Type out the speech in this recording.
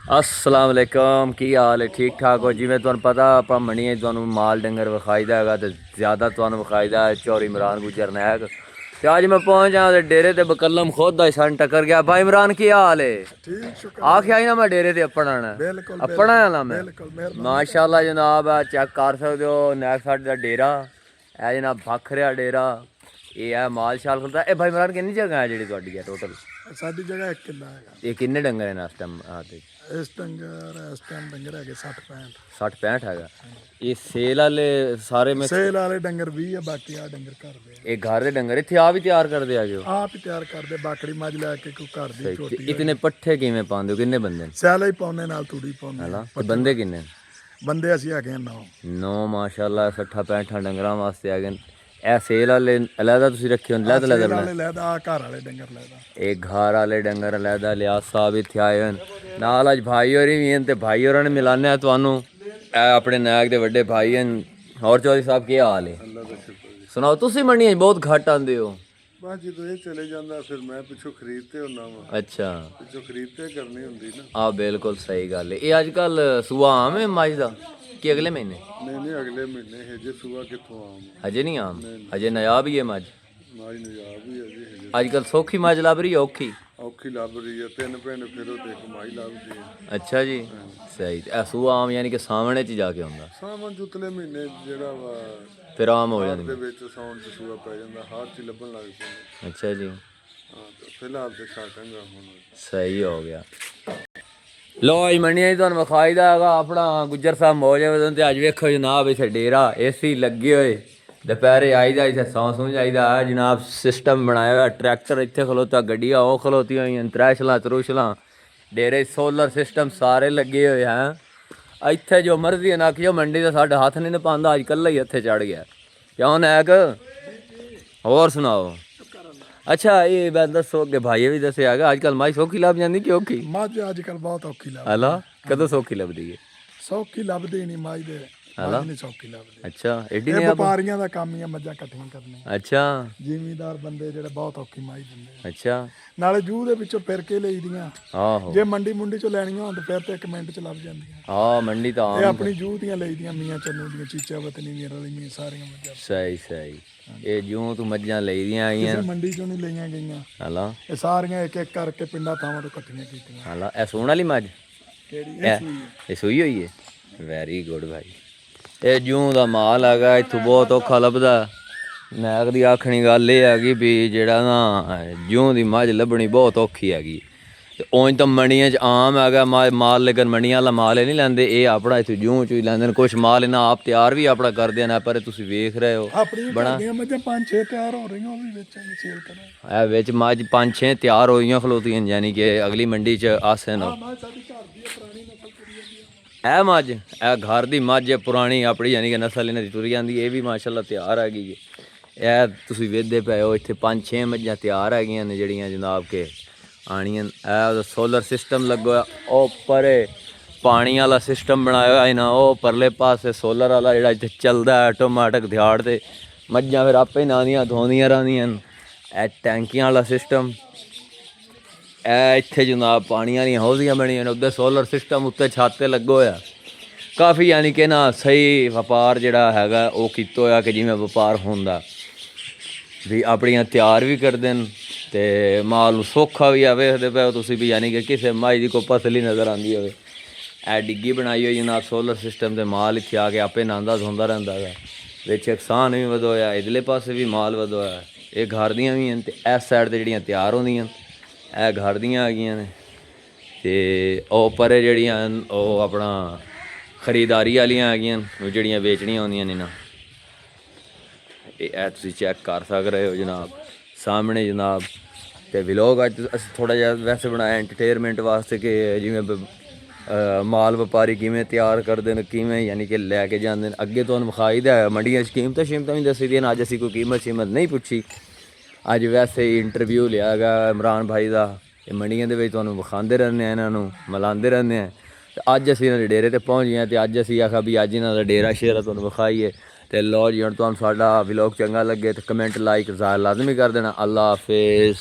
अस्सलाम वालेकुम की हाल है? ठीक ठाक हो? जिमें तुहानू पता आप मणिया तुहानू माल डंगर विखाईदा है तो ज़्यादा तुहानू विखाईदा है चौरी इमरान गुजर नैक। तो अज मैं पहुंचा डेरे ते बकलम खुद सन टक्कर गया। भाई इमरान की हाल है? ठीक शुक्र आखिया ही ना मैं डेरे ते अपना बिल्कुल अपना आना मैं मेहरबानी माशाल्लाह जनाब। चेक कर सकते हो नैक साइड का डेरा है जनाब, बख रहा डेरा। ये है माल शाल खुलता है। भाई इमरान कितनी जगह है जी थोड़ी है टोटल? साडी जगह एक किला है। ये किन्ने डंगर हैं इस टाइम? इस टाइम डंगर है 60 65 60 65 है। ये सेल वाले सारे में सेल वाले डंगर 20 है, बाकी आ डंगर घर दे। एक घर दे डंगर इत्थे आप ही तैयार करदे आ गए हो? आप ही तैयार करदे, बाकड़ी मज लैके कोई घर दी छोटी। इतने पट्ठे किवें पांदे हो? किन्ने बंदे? सैला ही पाउने नाल तूड़ी पाउने। हैला ते बंदे किन्ने? बंदे असि है 9 माशाल्लाह 60 65 डंगरां वास्ते आ गए। ए सेल वाले अलहदा तुसीं रखे हो? अलहदा अलहदा वाले लैदा, घर वाले डंगर लैदा। एक घर वाले डंगर अलहदा लिया। साहब इत्थे आए हन नाल। अज भाई होरी भी हन ते भाई होरां ने मिलाने आ तुहानू। ए अपने नायक दे वड्डे भाई हन। और चौधरी साहब की हाल है? सुनाओ तुसीं मंडियां बहुत घट आंदे हो। बस जो ये चले जाता फिर मैं पिछों खरीदते होना वा। अच्छा पिछों खरीदते करनी हुंदी ना। हाँ बिल्कुल सही गल है। ये अजकल सूआ आम है मज का कि अगले महीने? नहीं अगले महीने हजे सूआ कितों आम हजे नहीं आम? हजे नायाब ही है मज? माई नजाब ही हजे अजकल सौखी मज लभ रही है औखी? औखी लभ रही है। 3 पिंड फिरो ते कमाई लभदी है। अच्छा जी सही। सूआ आम यानी कि सावणे च जाके आंदा? सावन जुतले महीने जेड़ा वा फिर आम हो जाती ਦੇ ਵਿੱਚ ਸਾਉਣ ਚ ਸੂਆ ਪੈ ਜਾਂਦਾ, ਹਰ ਚ ਲੱਭਣ ਲੱਗ ਪੈਂਦਾ। अच्छा जी ਹਾਂ ਤੇ ਫਿਲਹਾਲ ਤੇ ਛਾਟਾਂਗਾ ਹੁਣ। सही हो गया। लो जी मंडिया जी तुहानू विखाईदा हैगा अपना गुज्जर साहब मौज ते अज वेखो जनाब इत्थे डेरा एसी लगे हुए। दोपहरे आईदा इत्थे सौ सूं जाईदा है जनाब। सिस्टम बनाया हुआ ट्रैक्टर इत्थे खलोता, गड्डियां ओह खलोती हुई, त्रैशलां तरूशलां। डेरे सोलर सिस्टम सारे लगे हुए हैं। इत्थे जो मर्जी ना कि मंडी का साढ़े हथ नहीं पांदा, अज कल्ला ही इत्थे चढ़ गया। क्यों नैक होर सुनाओ? अच्छा ये मैं दसो अगे भाई भी दसिया है अजकल माई सौखी लभ जाती कि औखी? ਮੱਝ ਅੱਜ ਕੱਲ ਬਹੁਤ ਔਖੀ ਲੱਗਦੀ। हला कदों सौखी लभदी है? ਸੌਖੀ ਲੱਭਦੀ ਨਹੀਂ ਮੱਝ ਦੇ। ਹਲਾ ਨਹੀਂ ਸੌਖੀ ਲੱਭਦੀ। अच्छा एडी ਇਹ ने आप? ਵਪਾਰੀਆਂ ਦਾ ਕੰਮ ਹੀ ਆ ਮੱਝਾਂ ਇਕੱਠੀਆਂ ਕਰਨੀਆਂ। अच्छा ਜ਼ਿਮੀਂਦਾਰ ਬੰਦੇ ਜਿਹੜੇ ਬਹੁਤ ਔਖੀ ਮੱਝ ਦਿੰਦੇ। अच्छा ਨਾਲੇ ਜੂਹ ਦੇ ਵਿੱਚੋਂ ਫਿਰ ਕੇ ਲਈਦੀਆਂ। आहो ਜੇ ਮੰਡੀ ਮੁੰਡੀ ਚੋਂ ਲੈਣੀਆਂ ਹੋਣ ਤਾਂ ਫਿਰ ਤੇ 1 ਮਿੰਟ ਚ ਲੱਭ ਜਾਂਦੀਆਂ। हाँ मंडी तो ਇਹ आम ਆਪਣੀ ਜੂਹ ਦੀਆਂ ਲਈਦੀਆਂ, ਮੀਆਂ ਚੰਨੂ ਦੀਆਂ, ਚੀਚਾ ਵਤਨੀ ਦੀਆਂ ਰਲੀਆਂ ਸਾਰੀਆਂ ਮੱਝਾਂ। सही सही। ये जूं तू मज्जां लईदियां ਕਿਸੇ आईयां ਮੰਡੀ ਚੋਂ ਨਹੀਂ ਲਈਆਂ ਗਈਆਂ। हला ਇਹ ਸਾਰੀਆਂ ਇੱਕ ਇੱਕ ਕਰਕੇ ਪਿੰਡਾਂ ਥਾਵਾਂ ਤੋਂ ਇਕੱਠੀਆਂ ਕੀਤੀਆਂ। हला ए सूण वाली मज? ਕਿਹੜੀ ए ਇਹ ਸੂਈ ये सूई हुई है? वेरी गुड भाई। ਇਹ ਜੂੰ ਦਾ ਮਾਲ ਹੈਗਾ ਇੱਥੋਂ ਬਹੁਤ ਔਖਾ ਲੱਭਦਾ। ਨੈਕ ਦੀ ਆਖਣੀ ਗੱਲ ਇਹ ਹੈਗੀ ਵੀ ਜਿਹੜਾ ਨਾ ਜੂੰ ਦੀ ਮੱਝ ਲੱਭਣੀ ਬਹੁਤ ਔਖੀ ਹੈਗੀ। ਤੇ ਉਂਝ ਤਾਂ ਮੰਡੀਆਂ 'ਚ ਆਮ ਹੈਗਾ ਮਾਲ, ਲੇਕਿਨ ਮੰਡੀਆਂ ਵਾਲਾ ਮਾਲ ਇਹ ਨਹੀਂ ਲੈਂਦੇ। ਇਹ ਆਪਣਾ ਇੱਥੋਂ ਜੂੰ 'ਚ ਹੀ ਲੈਂਦੇ ਨੇ। ਕੁਛ ਮਾਲ ਇਹਨਾਂ ਆਪ ਤਿਆਰ ਵੀ ਆਪਣਾ ਕਰਦੇ ਨੇ, ਪਰ ਤੁਸੀਂ ਵੇਖ ਰਹੇ ਹੋ ਆਪਣੀ ਘਰਦੀਆਂ ਮੱਝਾਂ 5-6 ਤਿਆਰ ਹੋ ਰਹੀਆਂ, ਉਹ ਵੀ ਵੇਚਾਂਗੇ, ਸੇਲ ਕਰਾਂਗੇ। ਇਹ ਵਿੱਚ ਮੱਝ 5-6 ਤਿਆਰ ਹੋਈਆਂ ਖਲੋਤੀਆਂ, ਯਾਨੀ ਕਿ ਅਗਲੀ ਮੰਡੀ 'ਚ ਆਸੇ ਨਾ। ਮੱਝ ਸਾਡੀ ਘਰ ਦੀ ਹੈ, ਪੁਰਾਣੀ ਨਸਲ ਤੁਰੀ ਜਾਂਦੀ ਹੈ। ਇਹ ਮੱਝ ਇਹ ਘਰ ਦੀ ਮੱਝ ਹੈ ਪੁਰਾਣੀ ਆਪਣੀ, ਯਾਨੀ ਕਿ ਨਸਲ ਇਹਨਾਂ ਦੀ ਤੁਰੀ ਜਾਂਦੀ। ਇਹ ਵੀ ਮਾਸ਼ਾਅੱਲਾ ਤਿਆਰ ਹੈਗੀ ਹੈ। ਇਹ ਤੁਸੀਂ ਵੇਖਦੇ ਪਏ ਹੋ ਇੱਥੇ 5-6 ਮੱਝਾਂ ਤਿਆਰ ਹੈਗੀਆਂ ਨੇ ਜਿਹੜੀਆਂ ਜਨਾਬ ਕੇ ਆਣੀਆਂ। ਇਹ ਸੋਲਰ ਸਿਸਟਮ ਲੱਗਿਆ ਉਹ ਪਰੇ ਪਾਣੀ ਵਾਲਾ ਸਿਸਟਮ ਬਣਾਇਆ ਹੋਇਆ ਇਹਨਾਂ। ਉਹ ਪਰਲੇ ਪਾਸੇ ਸੋਲਰ ਵਾਲਾ ਜਿਹੜਾ ਇੱਥੇ ਚੱਲਦਾ ਆਟੋਮੈਟਿਕ ਦਿਹਾੜ ਤੇ ਮੱਝਾਂ ਫਿਰ ਆਪੇ ਨਾਂਦੀਆਂ ਧੋਂਦੀਆਂ ਰਹਿੰਦੀਆਂ। ਇਹ ਟੈਂਕੀਆਂ ਵਾਲਾ ਸਿਸਟਮ। ਇਹ ਇੱਥੇ ਜਨਾਬ ਪਾਣੀ ਵਾਲੀਆਂ ਹੌਜ਼ੀਆਂ ਬਣੀਆਂ ਨੇ, ਉੱਧਰ ਸੋਲਰ ਸਿਸਟਮ ਉੱਤੇ ਛੱਤ 'ਤੇ ਲੱਗਾ ਹੋਇਆ। ਕਾਫੀ ਯਾਨੀ ਕਿ ਨਾ ਸਹੀ ਵਪਾਰ ਜਿਹੜਾ ਹੈਗਾ ਉਹ ਕੀਤਾ ਹੋਇਆ ਕਿ ਜਿਵੇਂ ਵਪਾਰ ਹੁੰਦਾ ਵੀ ਆਪਣੀਆਂ ਤਿਆਰ ਵੀ ਕਰਦੇ ਨੇ ਤੇ ਮਾਲ ਨੂੰ ਸੌਖਾ ਵੀ ਆ। ਵੇਖਦੇ ਪਏ ਹੋ ਤੁਸੀਂ ਵੀ ਯਾਨੀ ਕਿ ਕਿਸੇ ਮੱਝ ਦੀ ਕੋਈ ਪਸਲੀ ਨਜ਼ਰ ਆਉਂਦੀ ਹੋਵੇ। ਇਹ ਡਿੱਗੀ ਬਣਾਈ ਹੋਈ ਜਨਾਬ ਸੋਲਰ ਸਿਸਟਮ ਦੇ ਮਾਲ ਇੱਥੇ ਆ ਕੇ ਆਪੇ ਨਹਾਉਂਦਾ ਧੋਂਦਾ ਰਹਿੰਦਾ ਹੈਗਾ। ਵਿੱਚ ਇਕਸਾਨ ਵੀ ਵਧੋ ਹੋਇਆ, ਇਧਰਲੇ ਪਾਸੇ ਵੀ ਮਾਲ ਵਧੋ ਹੋਇਆ। ਇਹ ਘਰ ਦੀਆਂ ਵੀ ਹਨ ਅਤੇ ਇਸ ਸਾਈਡ 'ਤੇ ਜਿਹੜੀਆਂ ਤਿਆਰ ਹੁੰਦੀਆਂ ਇਹ ਘਰ ਦੀਆਂ ਹੈਗੀਆਂ ਨੇ। ਅਤੇ ਉਹ ਪਰੇ ਜਿਹੜੀਆਂ ਉਹ ਆਪਣਾ ਖਰੀਦਾਰੀ ਵਾਲੀਆਂ ਹੈਗੀਆਂ ਉਹ ਜਿਹੜੀਆਂ ਵੇਚਣੀਆਂ ਹੁੰਦੀਆਂ ਨੇ ਨਾ। ਇਹ ਤੁਸੀਂ ਚੈੱਕ ਕਰ ਸਕਦੇ ਰਹੇ ਹੋ ਜਨਾਬ ਸਾਹਮਣੇ ਜਨਾਬ। ਅਤੇ ਵਲੋਗ ਅੱਜ ਅਸੀਂ ਥੋੜ੍ਹਾ ਜਿਹਾ ਵੈਸੇ ਬਣਾਇਆ ਐਂਟਰਟੇਨਮੈਂਟ ਵਾਸਤੇ ਕਿ ਜਿਵੇਂ ਮਾਲ ਵਪਾਰੀ ਕਿਵੇਂ ਤਿਆਰ ਕਰਦੇ ਨੇ, ਕਿਵੇਂ ਯਾਨੀ ਕਿ ਲੈ ਕੇ ਜਾਂਦੇ ਨੇ। ਅੱਗੇ ਤੁਹਾਨੂੰ ਵਿਖਾਈਦਾ ਮੰਡੀਆਂ 'ਚ ਕੀਮਤਾਂ ਸ਼ੀਮਤਾਂ ਵੀ ਦੱਸੀ ਦੀਆਂ ਨੇ। ਅੱਜ ਅਸੀਂ ਕੋਈ ਕੀਮਤ ਸ਼ੀਮਤ ਨਹੀਂ ਪੁੱਛੀ, ਅੱਜ ਵੈਸੇ ਹੀ ਇੰਟਰਵਿਊ ਲਿਆ ਹੈਗਾ ਇਮਰਾਨ ਭਾਈ ਦਾ। ਇਹ ਮੰਡੀਆਂ ਦੇ ਵਿੱਚ ਤੁਹਾਨੂੰ ਵਿਖਾਉਂਦੇ ਰਹਿੰਦੇ ਹਾਂ, ਇਹਨਾਂ ਨੂੰ ਮਿਲਾਉਂਦੇ ਰਹਿੰਦੇ ਹਾਂ। ਅਤੇ ਅੱਜ ਅਸੀਂ ਇਹਨਾਂ ਦੇ ਡੇਰੇ 'ਤੇ ਪਹੁੰਚ ਗਏ ਹਾਂ ਅਤੇ ਅੱਜ ਅਸੀਂ ਆਖਿਆ ਵੀ ਅੱਜ ਇਹਨਾਂ ਦਾ ਡੇਰਾ ਸ਼ੇਰਾ ਤੁਹਾਨੂੰ ਵਿਖਾਈਏ। ਅਤੇ ਲਓ ਜੀ ਹੁਣ ਤੁਹਾਨੂੰ ਸਾਡਾ ਵਲੋਗ ਚੰਗਾ ਲੱਗੇ ਤਾਂ ਕਮੈਂਟ ਲਾਈਕ ਲਾਜ਼ਮੀ ਕਰ ਦੇਣਾ। ਅੱਲਾ ਹਾਫਿਜ਼।